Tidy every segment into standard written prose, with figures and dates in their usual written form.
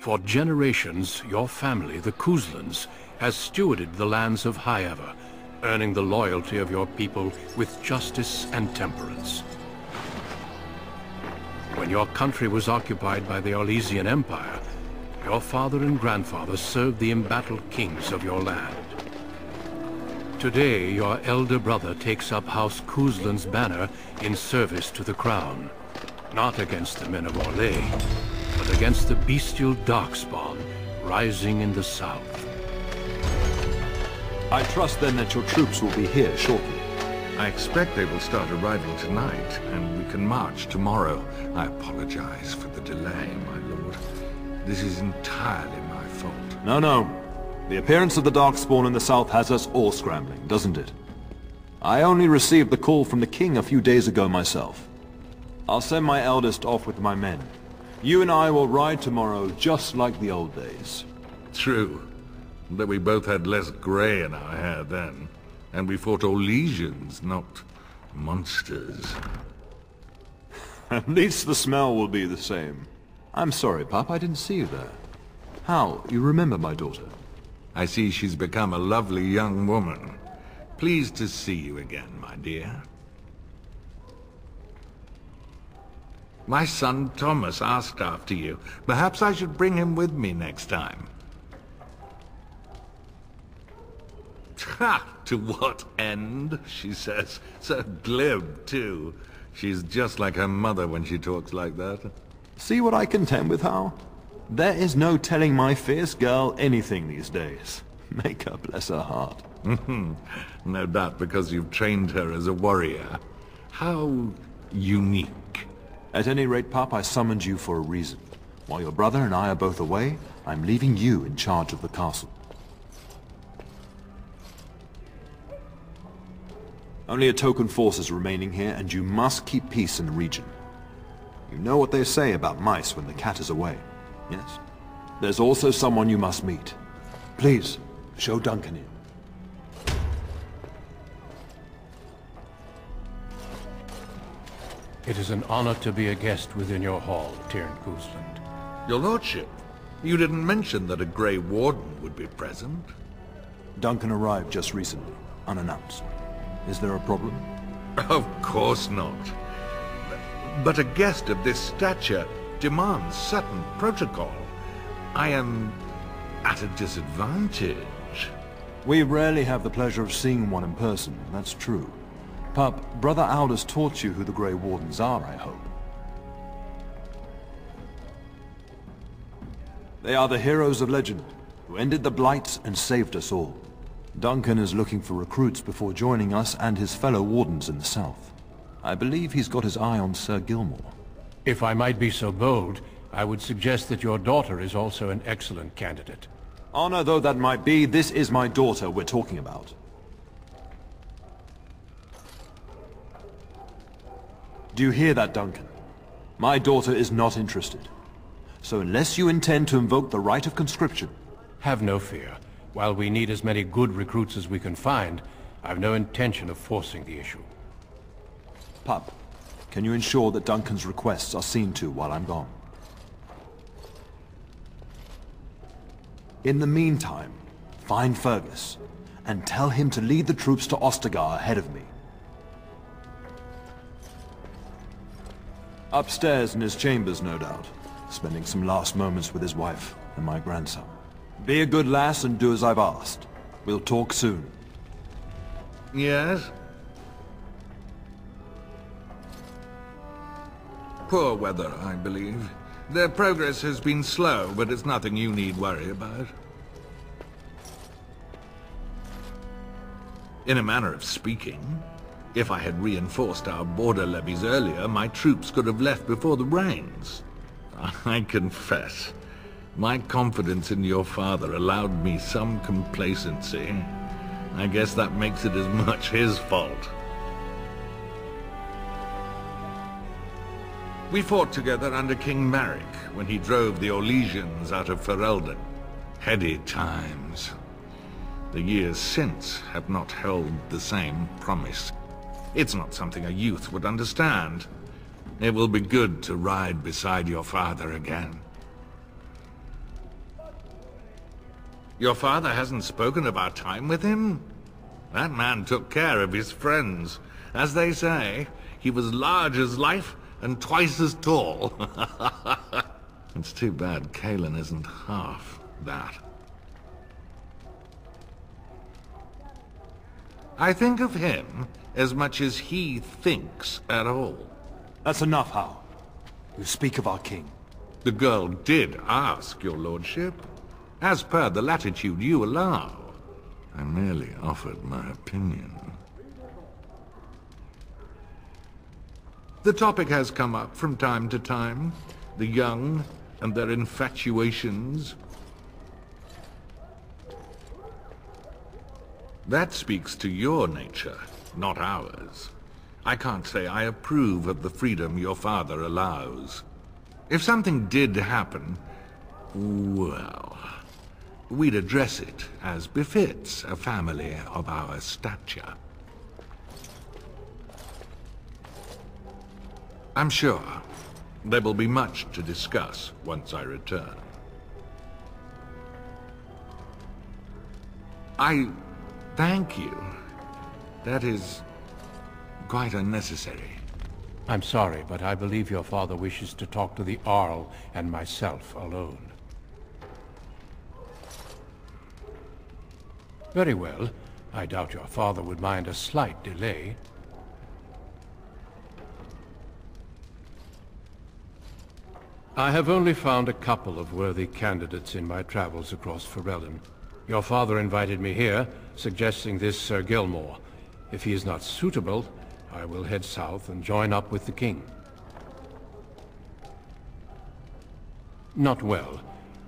For generations, your family, the Couslands, has stewarded the lands of Highever, earning the loyalty of your people with justice and temperance. When your country was occupied by the Orlesian Empire, your father and grandfather served the embattled kings of your land. Today, your elder brother takes up House Cousland's banner in service to the crown, not against the men of Orlais, but against the bestial darkspawn rising in the south. I trust then that your troops will be here shortly. I expect they will start arriving tonight, and we can march tomorrow. I apologize for the delay, my lord. This is entirely my fault. No. The appearance of the Darkspawn in the south has us all scrambling, doesn't it? I only received the call from the king a few days ago myself. I'll send my eldest off with my men. You and I will ride tomorrow just like the old days. True. But we both had less grey in our hair then. And we fought Orlesians, not monsters. At least the smell will be the same. I'm sorry, Pup, I didn't see you there. How? You remember my daughter? I see she's become a lovely young woman. Pleased to see you again, my dear. My son Thomas asked after you. Perhaps I should bring him with me next time. Ha! To what end? She says. So glib, too. She's just like her mother when she talks like that. See what I contend with, Hal? There is no telling my fierce girl anything these days. Make her bless her heart. No doubt because you've trained her as a warrior. How unique. At any rate, Pup, I summoned you for a reason. While your brother and I are both away, I'm leaving you in charge of the castle. Only a token force is remaining here, and you must keep peace in the region. You know what they say about mice when the cat is away, yes? There's also someone you must meet. Please, show Duncan in. It is an honor to be a guest within your hall, Tyrn Cousland. Your lordship, you didn't mention that a Grey Warden would be present. Duncan arrived just recently, unannounced. Is there a problem? Of course not. But a guest of this stature demands certain protocol. I am at a disadvantage. We rarely have the pleasure of seeing one in person, that's true. Pup, Brother Aldous taught you who the Grey Wardens are, I hope. They are the heroes of legend, who ended the Blights and saved us all. Duncan is looking for recruits before joining us and his fellow Wardens in the south. I believe he's got his eye on Sir Gilmore. If I might be so bold, I would suggest that your daughter is also an excellent candidate. Honor though that might be, this is my daughter we're talking about. Do you hear that, Duncan? My daughter is not interested. So unless you intend to invoke the right of conscription... Have no fear. While we need as many good recruits as we can find, I've no intention of forcing the issue. Pup, can you ensure that Duncan's requests are seen to while I'm gone? In the meantime, find Fergus, and tell him to lead the troops to Ostagar ahead of me. Upstairs in his chambers, no doubt, spending some last moments with his wife and my grandson. Be a good lass and do as I've asked. We'll talk soon. Yes? Poor weather, I believe. Their progress has been slow, but it's nothing you need worry about. In a manner of speaking, if I had reinforced our border levies earlier, my troops could have left before the rains. I confess, my confidence in your father allowed me some complacency. I guess that makes it as much his fault. We fought together under King Maric when he drove the Orlesians out of Ferelden. Heady times. The years since have not held the same promise. It's not something a youth would understand. It will be good to ride beside your father again. Your father hasn't spoken of our time with him? That man took care of his friends. As they say, he was large as life and twice as tall. It's too bad Kalen isn't half that. I think of him as much as he thinks at all. That's enough, Hal. You speak of our king. The girl did ask, your lordship. As per the latitude you allow. I merely offered my opinion. The topic has come up from time to time. The young and their infatuations. That speaks to your nature, not ours. I can't say I approve of the freedom your father allows. If something did happen, well, we'd address it as befits a family of our stature. I'm sure there will be much to discuss once I return. I thank you. That is quite unnecessary. I'm sorry, but I believe your father wishes to talk to the Arl and myself alone. Very well. I doubt your father would mind a slight delay. I have only found a couple of worthy candidates in my travels across Ferelden. Your father invited me here, suggesting this Sir Gilmore. If he is not suitable, I will head south and join up with the king. Not well.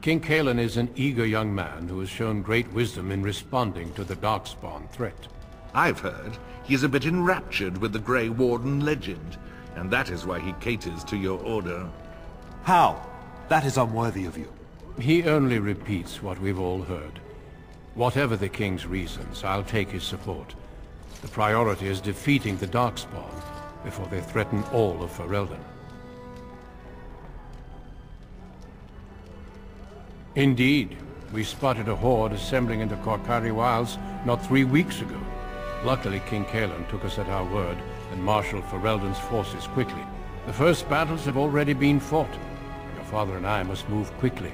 King Kalen is an eager young man who has shown great wisdom in responding to the Darkspawn threat. I've heard he's a bit enraptured with the Grey Warden legend, and that is why he caters to your order. Hal, that is unworthy of you. He only repeats what we've all heard. Whatever the king's reasons, I'll take his support. The priority is defeating the Darkspawn before they threaten all of Ferelden. Indeed, we spotted a horde assembling into Korkari Wilds not 3 weeks ago. Luckily, King Kalen took us at our word and marshaled Ferelden's forces quickly. The first battles have already been fought. Your father and I must move quickly.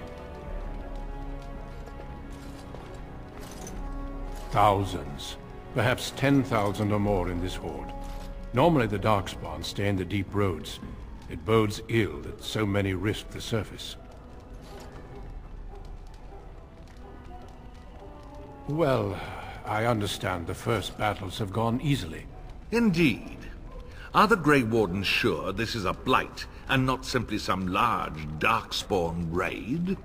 Thousands, perhaps 10,000 or more in this horde. Normally the Darkspawn stay in the deep roads. It bodes ill that so many risk the surface. Well, I understand the first battles have gone easily. Indeed. Are the Grey Wardens sure this is a blight, and not simply some large Darkspawn raid?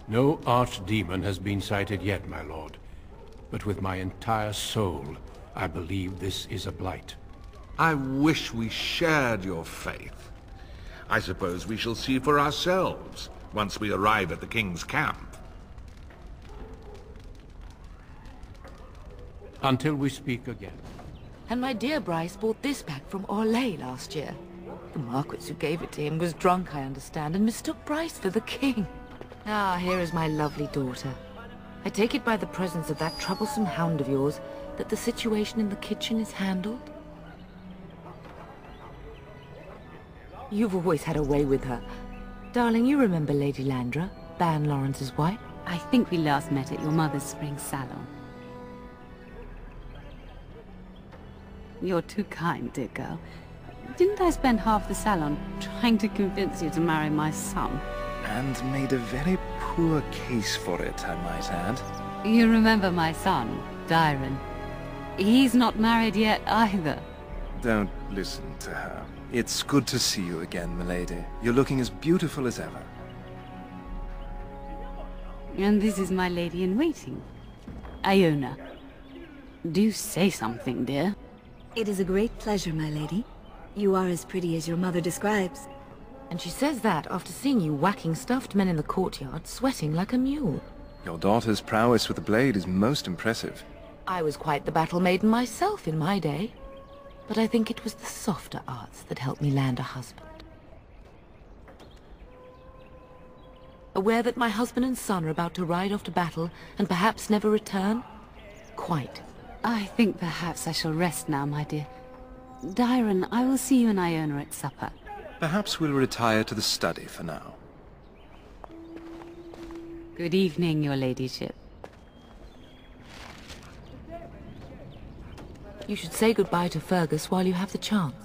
No archdemon has been sighted yet, my lord. But with my entire soul, I believe this is a blight. I wish we shared your faith. I suppose we shall see for ourselves once we arrive at the King's camp. Until we speak again. And my dear Bryce bought this back from Orlais last year. The Marquis who gave it to him was drunk, I understand, and mistook Bryce for the king. Ah, here is my lovely daughter. I take it by the presence of that troublesome hound of yours that the situation in the kitchen is handled? You've always had a way with her. Darling, you remember Lady Landra, Ban Lawrence's wife? I think we last met at your mother's spring salon. You're too kind, dear girl. Didn't I spend half the salon trying to convince you to marry my son? And made a very poor case for it, I might add. You remember my son, Dyron. He's not married yet either. Don't listen to her. It's good to see you again, milady. You're looking as beautiful as ever. And this is my lady-in-waiting, Iona. Do say something, dear. It is a great pleasure, my lady. You are as pretty as your mother describes. And she says that after seeing you whacking stuffed men in the courtyard, sweating like a mule. Your daughter's prowess with the blade is most impressive. I was quite the battle maiden myself in my day. But I think it was the softer arts that helped me land a husband. Aware that my husband and son are about to ride off to battle and perhaps never return? Quite. I think perhaps I shall rest now, my dear. Dyron, I will see you and Iona at supper. Perhaps we'll retire to the study for now. Good evening, your ladyship. You should say goodbye to Fergus while you have the chance.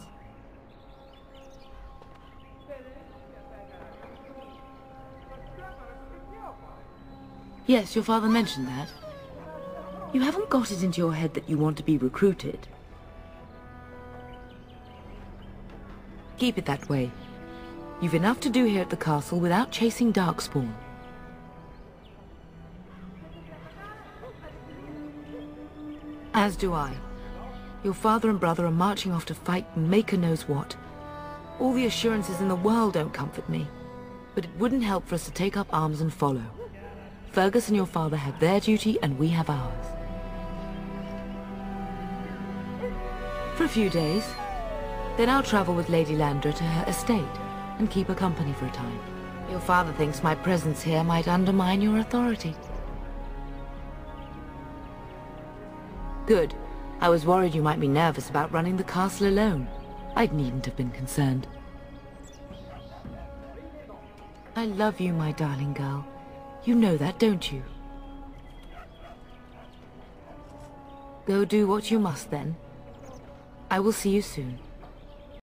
Yes, your father mentioned that. You haven't got it into your head that you want to be recruited. Keep it that way. You've enough to do here at the castle without chasing Darkspawn. As do I. Your father and brother are marching off to fight and Maker knows what. All the assurances in the world don't comfort me. But it wouldn't help for us to take up arms and follow. Fergus and your father have their duty and we have ours. For a few days. Then I'll travel with Lady Landra to her estate and keep her company for a time. Your father thinks my presence here might undermine your authority. Good. I was worried you might be nervous about running the castle alone. I needn't have been concerned. I love you, my darling girl. You know that, don't you? Go do what you must, then. I will see you soon.